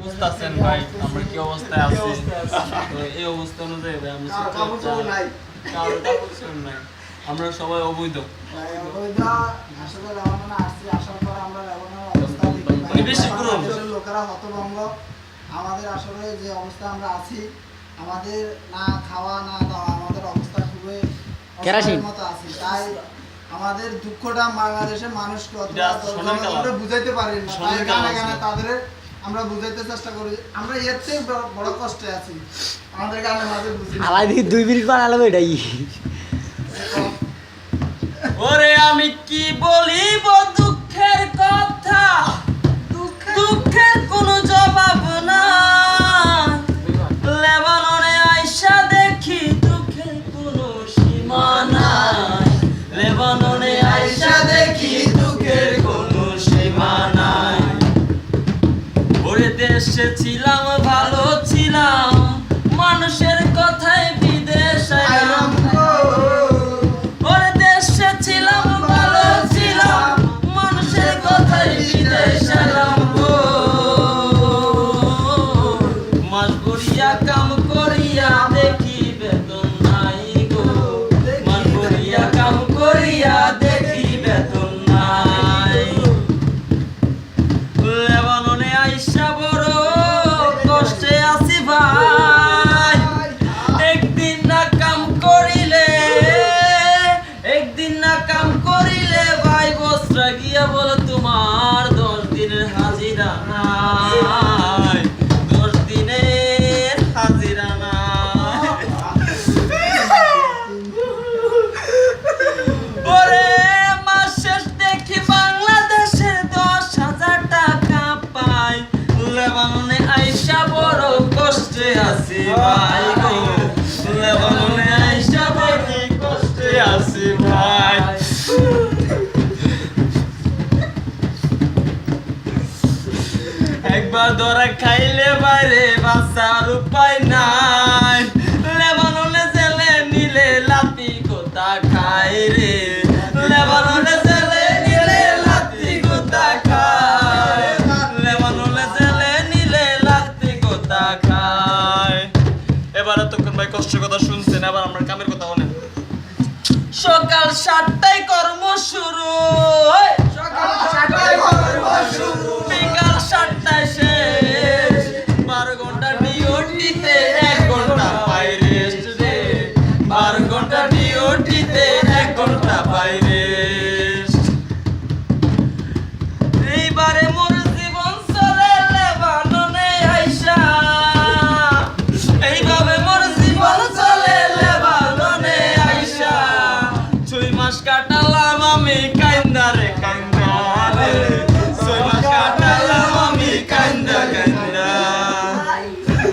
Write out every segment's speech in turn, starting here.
বুঝতেছেন ভাই আমরা কি অবস্থায় আছি। তো এই অবস্থা অনুযায়ী ভাই আমরা আমরা সবাই অবৈধ। আসলে লেবাননে আসছি, আসার পর আমরা লেবাননের অবস্থা দেশের লোকেরা হতভম্ব। আমাদের আসলে যে অবস্থা আমরা আছি, আমাদের না খাওয়া না দাওয়া, আমাদের অবস্থা খুবই অসহায়ের মতো আছি। তাই আমাদের দুঃখটা বাংলাদেশের মানুষকে অতটা বুঝাইতে পারি না। তাই গানে গানে তাদের আমরা বুঝাইতে চেষ্টা করি। আমরা এর থেকে বড় কষ্টে আছি, আমাদের গানে মাঝে বুঝি আলাই দিকে 2 মিনিট বানালাম এটাই। ওরে আমি কি বলিব দুঃখের কথা, দুঃখের কোনো জবাব না। লেবাননে আইসা দেখি দুঃখের কোনো সীমা নাই। লেবাননে আইসা দেখি দুঃখের কোনো সীমা নাই। ওরে দেশে ছিলাম ভালো ছিলাম, মানুষের কথায় বিদেশ আইলাম। ওরে দেশে ছিলাম ভালো ছিলাম, মানুষের কথায় বিদেশ আইলাম গো। মাস ভরিয়া কাম করিয়া দেখি বেতন নাই গো। মাস ভরিয়া কাম করিয়া দেখি বেতন নাই। লেবাননে আইসা বড় কষ্টে আছি ভাই। একদিন না কাম করিলে, একদিন না কাম করিলে ভাই বস্ত্রা গিয়া বল তোমার 10 দিনের হাজিরা নাই। 10 দিনের হাজিরা নাই। ওরে মাস শেষ দেখি বাংলাদেশের 10,000 টাকা পাই। লেবাননে আইসা বড় কষ্টে আছি ভাই গো। লেবাননে আইসা বড় কষ্টে আছি ভাই। একবার ধরা খাইলে বাইরে বাঁচার উপায় নাই। লেবাননে জেলে নিলে লাতি গোতা খায় রে। লেবাননে জেলে নিলে লাতি গোতা খায়। লেবাননে জেলে নিলে লাতি গোতা খায়। এবার এতক্ষণ ভাই কষ্টের কথা শুনছেন, এবার আমরা কামের কথা বলেন। সকাল 7টায় কর্ম শুরু, সকাল 7টায় কর্ম শুরু, বিকাল 7টায় শেষ। 12 ঘন্টা ডিউটিতে 1 ঘন্টা পাই রেস্ট রে। 12 ঘন্টা ডিউটিতে 1 ঘন্টা পাই রেস্ট। এইবারে মোর জীবন চলে লেবাননে আইসা। এইভাবে মোর জীবন চলে লেবাননে আইসা। 6 মাস কাটালাম আমি কান্দা রে কান্দা রে। 6 মাস কাটালাম আমি কান্দা কান্দা।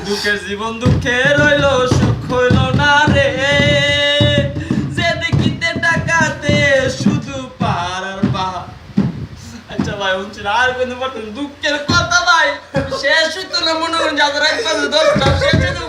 দুঃখের জীবন দুঃখে রইল, সুখ হইল না রে। যে দেখিতে টাকাতে শুধু পাড়ার বাহার। আচ্ছা ভাই শুনছেন আর কিন্তু বলতেন দুঃখের কথা ভাই শেষ হইতো না। মনে করেন যাদের একবার 10টা শেষ হইতো